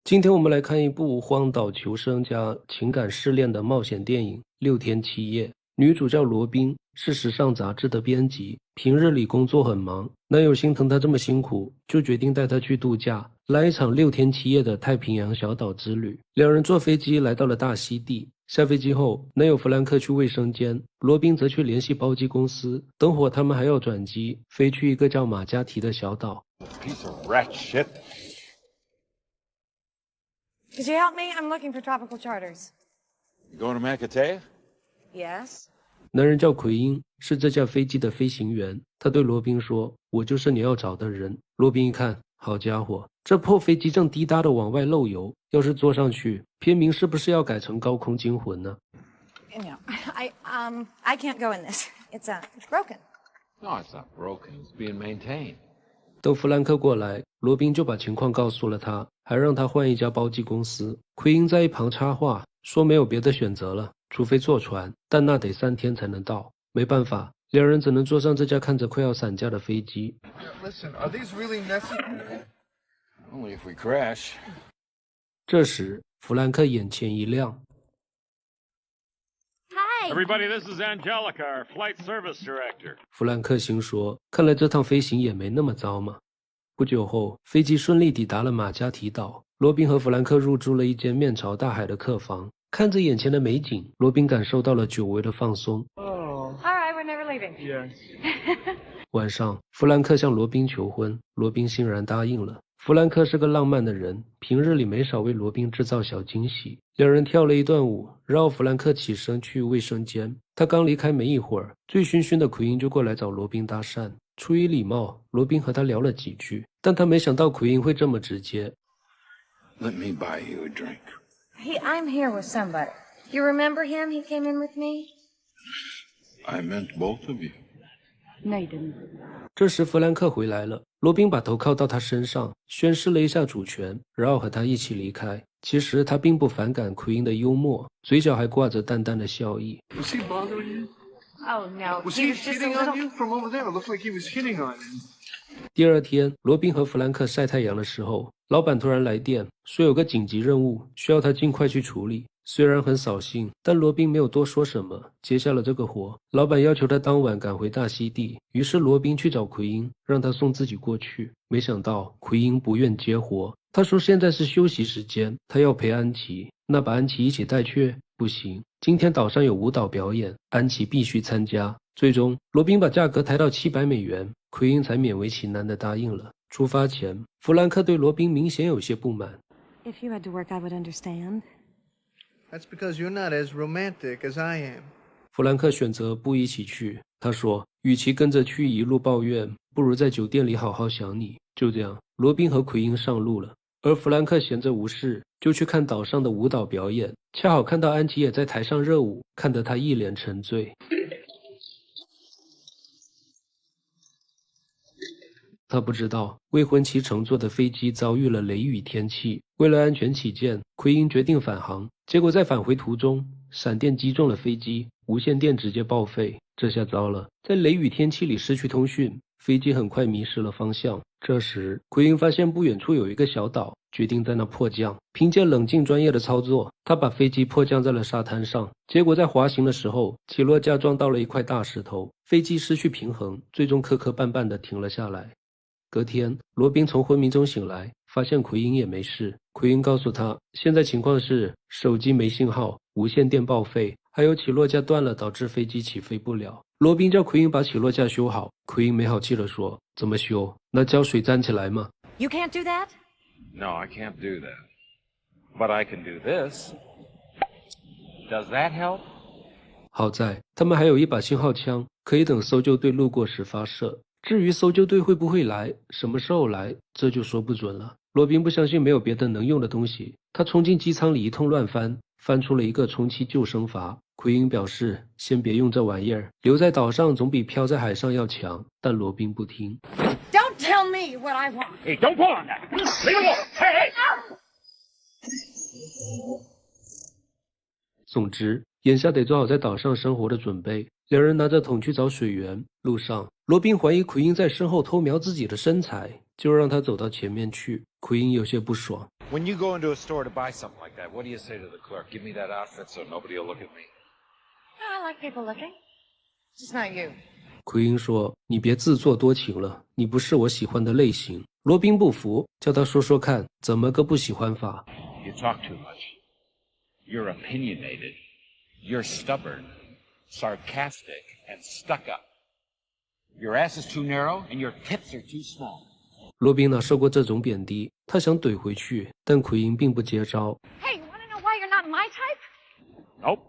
今天我们来看一部荒岛求生加情感试炼的冒险电影《6天7夜》。女主叫罗宾，是时尚杂志的编辑，平日里工作很忙，男友心疼她这么辛苦，就决定带她去度假，来一场6天7夜的太平洋小岛之旅。两人坐飞机来到了大溪地，下飞机后，男友弗兰克去卫生间，罗宾则去联系包机公司，等会他们还要转机，飞去一个叫马加提的小岛。Piece of rat shit. Could you help me? I'm looking for tropical charters. You going to Macatea? Yes. 男人叫奎因，是这架飞机的飞行员。他对罗宾说：“我就是你要找的人。”罗宾一看，好家伙，这破飞机正滴答的往外漏油，要是坐上去，片名是不是要改成《高空惊魂》呢？ No, I can't go in this. It's broken. No, it's not broken. It's being maintained. 等弗兰克过来，罗宾就把情况告诉了他，还让他换一家包机公司。奎因在一旁插话说：“没有别的选择了，除非坐船，但那得3天才能到。”没办法，两人只能坐上这架看着快要散架的飞机。Listen, are these really necessary? Only if we crash. 这时，弗兰克眼前一亮。Everybody, this is Angelica, our flight service director. 弗兰克心说：“看来这趟飞行也没那么糟嘛。”不久后，飞机顺利抵达了马加提岛。罗宾和弗兰克入住了一间面朝大海的客房，看着眼前的美景，罗宾感受到了久违的放松。Oh, All right, we're never leaving. yes. 晚上，弗兰克向罗宾求婚，罗宾欣然答应了。弗兰克是个浪漫的人，平日里没少为罗宾制造小惊喜。两人跳了一段舞，然后弗兰克起身去卫生间。他刚离开没一会儿，醉醺醺的奎因就过来找罗宾搭讪。出于礼貌，罗宾和他聊了几句，但他没想到奎因会这么直接。Let me buy you a drink. I'm here with somebody. You remember him? He came in with me? I meant both of you. No, you didn't. 这时弗兰克回来了，罗宾把头靠到他身上，宣示了一下主权，然后和他一起离开。其实他并不反感奎因的幽默，嘴角还挂着淡淡的笑意。Was he bothering you? Oh, no. Was he he was just a hitting little... on you? From over there, it looked like he was hitting on you. 第二天，罗宾和弗兰克晒太阳的时候，老板突然来电，说有个紧急任务，需要他尽快去处理。虽然很扫兴，但罗宾没有多说什么，接下了这个活。老板要求他当晚赶回大溪地，于是罗宾去找奎因，让他送自己过去。没想到奎因不愿接活，他说现在是休息时间，他要陪安琪。那把安琪一起带去？不行，今天岛上有舞蹈表演，安琪必须参加。最终，罗宾把价格抬到$700，奎因才勉为其难地答应了。出发前，弗兰克对罗宾明显有些不满。If you had to work, I would understand. That's because you're not as romantic as I am. 弗兰克选择不一起去。他说，与其跟着去一路抱怨，不如在酒店里好好想你。就这样，罗宾和奎因上路了，而弗兰克闲着无事，就去看岛上的舞蹈表演。恰好看到安琪也在台上热舞，看得他一脸沉醉。他不知道未婚妻乘坐的飞机遭遇了雷雨天气，为了安全起见，奎因决定返航。结果在返回途中，闪电击中了飞机，无线电直接报废。这下糟了，在雷雨天气里失去通讯，飞机很快迷失了方向。这时，奎因发现不远处有一个小岛，决定在那迫降。凭借冷静专业的操作，他把飞机迫降在了沙滩上。结果在滑行的时候，起落架撞到了一块大石头，飞机失去平衡，最终磕磕绊绊地停了下来。隔天，罗宾从昏迷中醒来，发现奎因也没事。奎因告诉他，现在情况是手机没信号，无线电报废，还有起落架断了，导致飞机起飞不了。罗宾叫奎因把起落架修好，奎因没好气地说：“怎么修？那胶水粘起来吗？” You can't do that? No, I can't do that. But I can do this. Does that help? 好在他们还有一把信号枪，可以等搜救队路过时发射。至于搜救队会不会来，什么时候来，这就说不准了。罗宾不相信没有别的能用的东西，他冲进机舱里一通乱翻，翻出了一个充气救生筏。奎因表示先别用这玩意儿，留在岛上总比漂在海上要强，但罗宾不听。 Don't tell me what I want. Hey, don't pull on that. Leave it alone. Hey, hey. 总之，眼下得做好在岛上生活的准备。两人拿着桶去找水源，路上，罗宾怀疑奎因在身后偷瞄自己的身材，就让他走到前面去。奎因有些不爽。When you go into a store to buy something like that, what do you say to the clerk? Give me that outfit so nobody will look at me. I like people looking. Just not you. 奎因说：“你别自作多情了，你不是我喜欢的类型。”罗宾不服，叫他说说看，怎么个不喜欢法？ You talk too much. You're opinionated. You're stubborn, sarcastic, and stuck up. Your ass is too narrow, and your tits are too small. 罗宾哪受过这种贬低，他想怼回去，但奎因并不接招。 Hey, you want to know why you're not my type? Nope.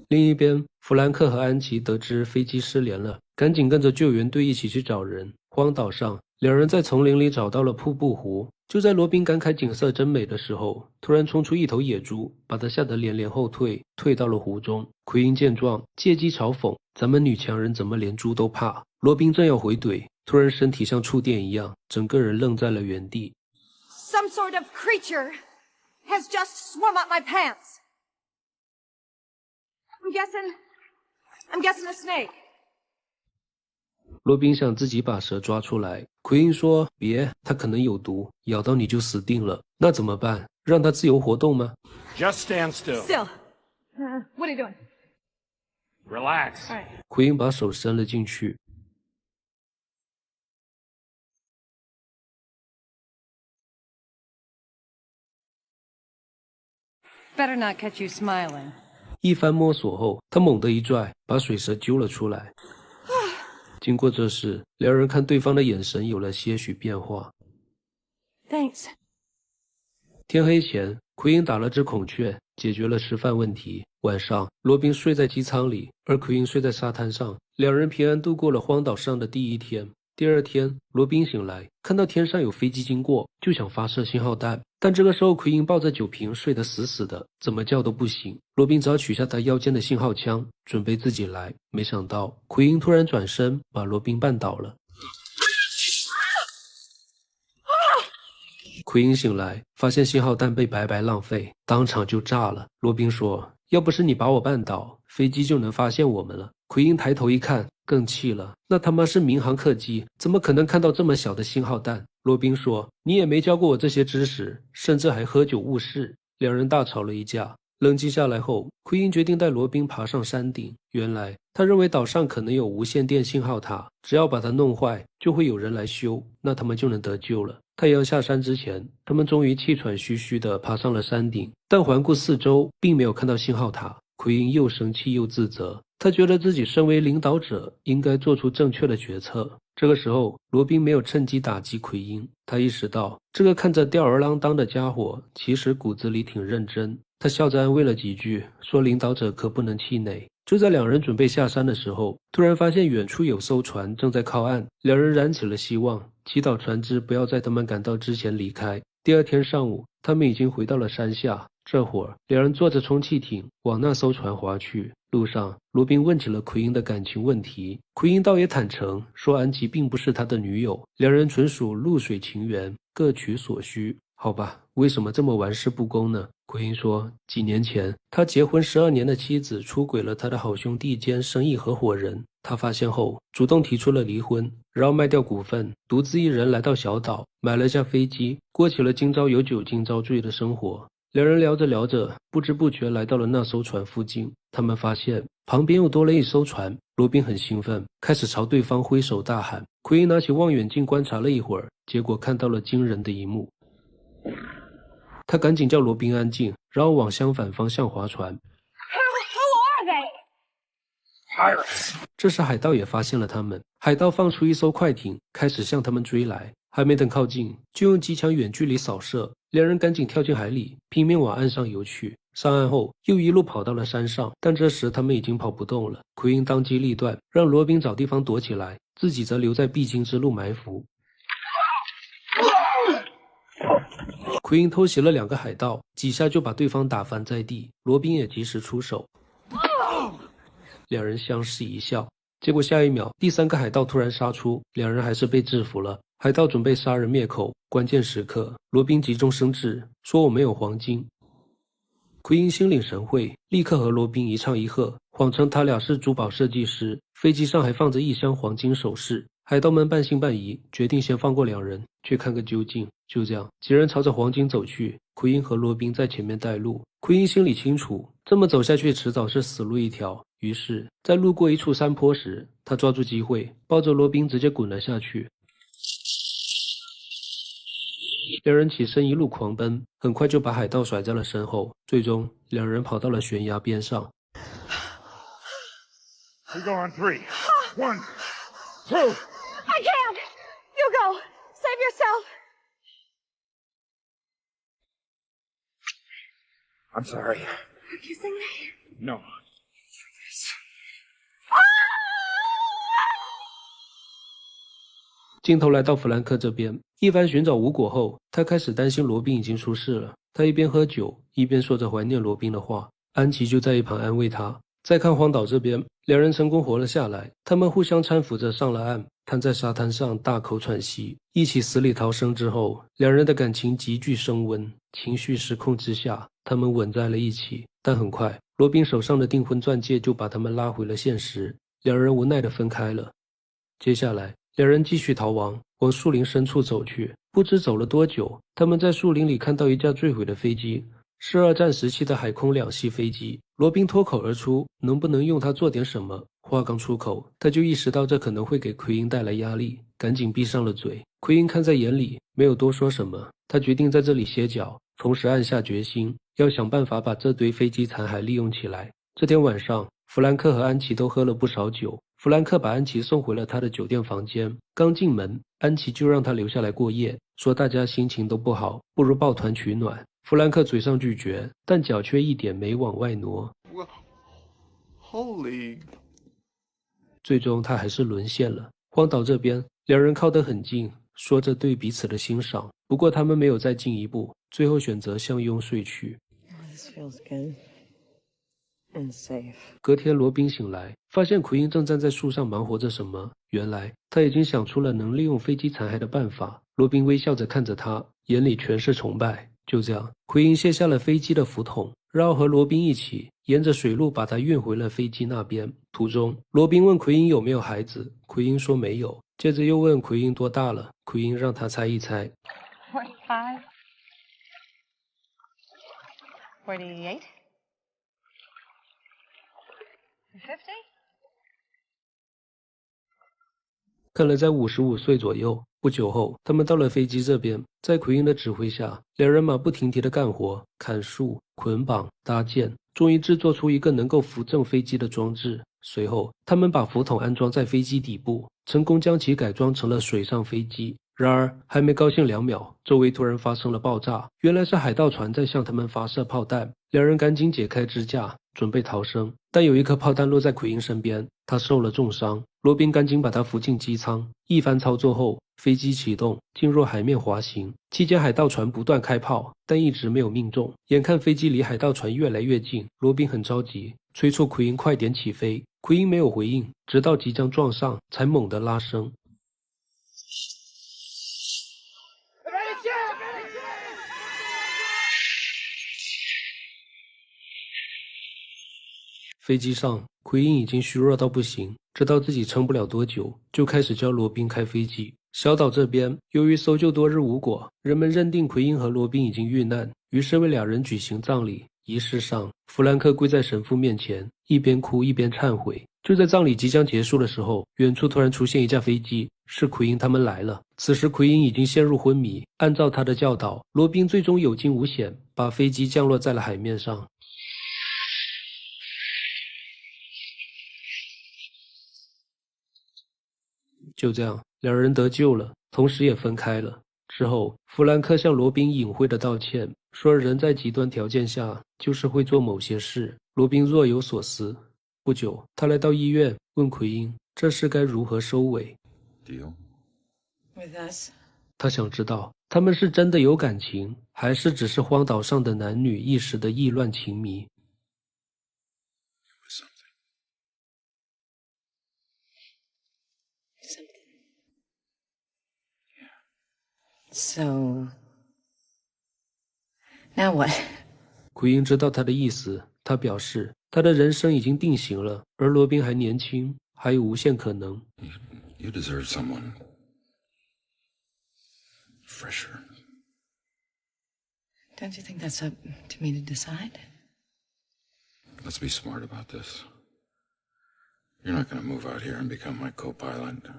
另一边，弗兰克和安琪得知飞机失联了，赶紧跟着救援队一起去找人。荒岛上，两人在丛林里找到了瀑布湖。就在罗宾感慨景色真美的时候，突然冲出一头野猪，把他吓得连连后退，退到了湖中。奎因见状，借机嘲讽：“咱们女强人怎么连猪都怕？”罗宾正要回怼，突然身体像触电一样，整个人愣在了原地。 Some sort of creature has just swum up my pants. I'm guessing a snake. 罗宾想自己把蛇抓出来，奎因说：“别，它可能有毒，咬到你就死定了。那怎么办？让它自由活动吗？” Just stand still. Still. What are you doing? Relax. All right. 奎因把手伸了进去。Better not catch you smiling. 一番摸索后，他猛地一拽，把水蛇揪了出来。经过这事，两人看对方的眼神有了些许变化。Thanks. 天黑前，奎因打了只孔雀，解决了吃饭问题。晚上，罗宾睡在机舱里，而奎因睡在沙滩上。两人平安度过了荒岛上的第一天。第二天，罗宾醒来，看到天上有飞机经过，就想发射信号弹。但这个时候，奎因抱着酒瓶睡得死死的，怎么叫都不醒。罗宾只好取下他腰间的信号枪，准备自己来。没想到，奎因突然转身，把罗宾绊倒了。奎因醒来，发现信号弹被白白浪费，当场就炸了。罗宾说：“要不是你把我绊倒，飞机就能发现我们了。”奎因抬头一看，更气了，那他妈是民航客机，怎么可能看到这么小的信号弹？罗宾说：“你也没教过我这些知识，甚至还喝酒误事。”两人大吵了一架。冷静下来后，奎因决定带罗宾爬上山顶。原来他认为岛上可能有无线电信号塔，只要把它弄坏，就会有人来修，那他们就能得救了。太阳下山之前，他们终于气喘吁吁地爬上了山顶，但环顾四周，并没有看到信号塔。奎因又生气又自责，他觉得自己身为领导者，应该做出正确的决策。这个时候，罗宾没有趁机打击奎因，他意识到这个看着吊儿郎当的家伙，其实骨子里挺认真。他笑着安慰了几句，说领导者可不能气馁。就在两人准备下山的时候，突然发现远处有艘船正在靠岸，两人燃起了希望，祈祷船只不要在他们赶到之前离开。第二天上午，他们已经回到了山下。这会儿，两人坐着充气艇往那艘船划去。路上，罗宾问起了奎因的感情问题，奎因倒也坦诚，说安琪并不是他的女友，两人纯属露水情缘，各取所需。好吧，为什么这么玩世不恭呢？奎因说，几年前，他结婚12年的妻子出轨了他的好兄弟兼生意合伙人，他发现后主动提出了离婚，然后卖掉股份，独自一人来到小岛，买了架飞机，过起了今朝有酒今朝醉的生活。两人聊着聊着，不知不觉来到了那艘船附近。他们发现旁边又多了一艘船。罗宾很兴奋，开始朝对方挥手大喊。奎因拿起望远镜观察了一会儿，结果看到了惊人的一幕。他赶紧叫罗宾安静，然后往相反方向划船。Who are they? Pirates. 这时海盗也发现了他们，海盗放出一艘快艇，开始向他们追来。还没等靠近，就用机枪远距离扫射。两人赶紧跳进海里，拼命往岸上游去。上岸后，又一路跑到了山上，但这时他们已经跑不动了。奎因当机立断，让罗宾找地方躲起来，自己则留在必经之路埋伏。奎因偷袭了2个海盗，几下就把对方打翻在地。罗宾也及时出手，两人相视一笑。结果下一秒，第3个海盗突然杀出，两人还是被制服了。海盗准备杀人灭口，关键时刻，罗宾急中生智，说我没有黄金。奎因心领神会，立刻和罗宾一唱一和，谎称他俩是珠宝设计师，飞机上还放着1箱黄金首饰，海盗们半信半疑，决定先放过两人，去看个究竟。就这样，几人朝着黄金走去，奎因和罗宾在前面带路。奎因心里清楚，这么走下去迟早是死路一条。于是，在路过一处山坡时，他抓住机会，抱着罗宾直接滚了下去。两人起身一路狂奔，很快就把海盗甩在了身后。最终，两人跑到了悬崖边上。We go on 3. 1, 2. I can't. You go. Save yourself. I'm sorry. You're kissing me? No. 镜头来到弗兰克这边，一番寻找无果后，他开始担心罗宾已经出事了。他一边喝酒，一边说着怀念罗宾的话。安琪就在一旁安慰他。再看荒岛这边，两人成功活了下来，他们互相搀扶着上了岸，瘫在沙滩上大口喘息，一起死里逃生之后，两人的感情急剧升温，情绪失控之下，他们吻在了一起。但很快，罗宾手上的订婚钻戒就把他们拉回了现实，两人无奈地分开了。接下来，两人继续逃亡，往树林深处走去。不知走了多久，他们在树林里看到一架坠毁的飞机，是二战时期的海空两栖飞机。罗宾脱口而出，能不能用它做点什么？话刚出口，他就意识到这可能会给奎因带来压力，赶紧闭上了嘴。奎因看在眼里，没有多说什么。他决定在这里歇脚，同时暗下决心，要想办法把这堆飞机残骸利用起来。这天晚上，弗兰克和安琪都喝了不少酒。弗兰克把安琪送回了他的酒店房间，刚进门，安琪就让他留下来过夜，说大家心情都不好，不如抱团取暖。弗兰克嘴上拒绝，但脚却一点没往外挪。Holy... 最终他还是沦陷了。荒岛这边，两人靠得很近，说着对彼此的欣赏。不过他们没有再进一步，最后选择相拥睡去。This feels good and safe. 隔天，罗宾醒来，发现奎因正站在树上忙活着什么。原来他已经想出了能利用飞机残骸的办法。罗宾微笑着看着他，眼里全是崇拜。就这样，奎因卸下了飞机的浮筒，然后和罗宾一起沿着水路把他运回了飞机那边。途中，罗宾问奎因有没有孩子，奎因说没有，接着又问奎因多大了，奎因让他猜一猜。45? 48? 50? 看来在55岁左右。不久后，他们到了飞机这边，在奎因的指挥下，两人马不停蹄地干活，砍树、捆绑、搭建，终于制作出一个能够扶正飞机的装置。随后，他们把浮筒安装在飞机底部，成功将其改装成了水上飞机。然而，还没高兴2秒，周围突然发生了爆炸，原来是海盗船在向他们发射炮弹。两人赶紧解开支架，准备逃生，但有一颗炮弹落在奎因身边，他受了重伤。罗宾赶紧把他扶进机舱，一番操作后，飞机启动，进入海面滑行。期间，海盗船不断开炮，但一直没有命中。眼看飞机离海盗船越来越近，罗宾很着急，催促奎因快点起飞。奎因没有回应，直到即将撞上，才猛地拉升。飞机上，奎因已经虚弱到不行，知道自己撑不了多久，就开始教罗宾开飞机。小岛这边，由于搜救多日无果，人们认定奎因和罗宾已经遇难，于是为两人举行葬礼。仪式上，弗兰克跪在神父面前，一边哭一边忏悔。就在葬礼即将结束的时候，远处突然出现一架飞机，是奎因他们来了。此时奎因已经陷入昏迷，按照他的教导，罗宾最终有惊无险，把飞机降落在了海面上。就这样，两人得救了，同时也分开了。之后，弗兰克向罗宾隐晦地道歉，说人在极端条件下就是会做某些事。罗宾若有所思。不久，他来到医院，问奎因这事该如何收尾。Deal? With us? 他想知道他们是真的有感情，还是只是荒岛上的男女一时的意乱情迷。So, now what? 奎因知道他的意思，他表示他的人生已经定型了，而罗宾还年轻，还有无限可能。You deserve someone fresher. Don't you think that's up to me to decide? Let's be smart about this. You're not going to move out here and become my co-pilot.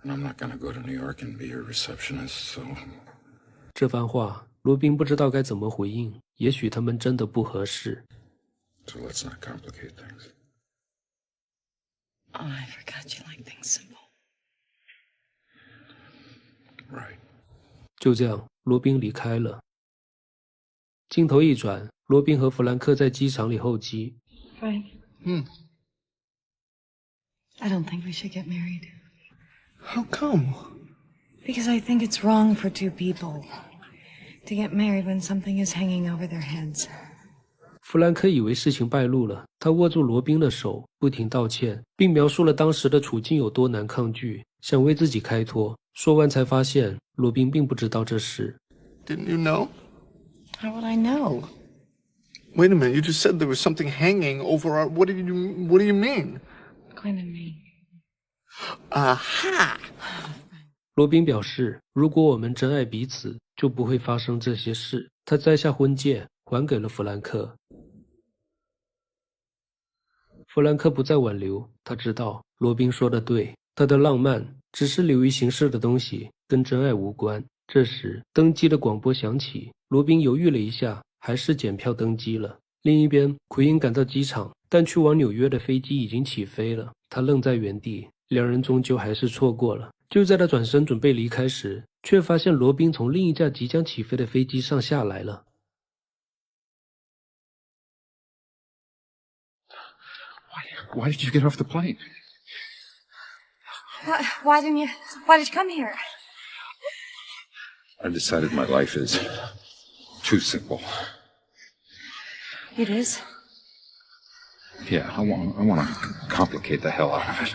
And I'm not going to go to New York and be your receptionist, so... 这番话，罗宾不知道该怎么回应。也许他们真的不合适。So let's not complicate things. Oh, I forgot you like things simple. Right. 就这样，罗宾离开了。镜头一转，罗宾和弗兰克在机场里候机。Frank. I don't think we should get married. How come? Because I think it's wrong for two people to get married when something is hanging over their heads. 弗兰克以为事情败露了，他握住罗宾的手，不停道歉，并描述了当时的处境有多难抗拒，想为自己开脱。说完才发现，罗宾并不知道这事。Didn't you know? How would I know? Wait a minute, you just said there was something hanging over our... What do you mean? What kind of mean? Aha! 罗宾表示，如果我们真爱彼此，就不会发生这些事。他摘下婚戒，还给了弗兰克。弗兰克不再挽留，他知道罗宾说的对，他的浪漫只是流于形式的东西，跟真爱无关。这时，登机的广播响起，罗宾犹豫了一下，还是检票登机了。另一边，奎因赶到机场，但去往纽约的飞机已经起飞了。他愣在原地，两人终究还是错过了。就在他转身准备离开时，却发现罗宾从另一架即将起飞的飞机上下来了。Why did you get off the plane? Why did you come here? I decided my life is too simple. It is. Yeah, I want to complicate the hell out of it.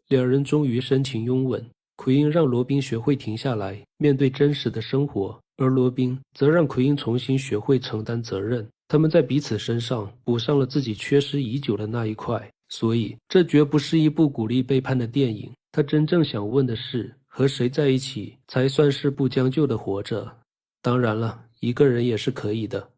两人终于深情拥吻，奎因让罗宾学会停下来，面对真实的生活，而罗宾则让奎因重新学会承担责任。他们在彼此身上补上了自己缺失已久的那一块，所以这绝不是一部鼓励背叛的电影。他真正想问的是，和谁在一起才算是不将就的活着？当然了，一个人也是可以的。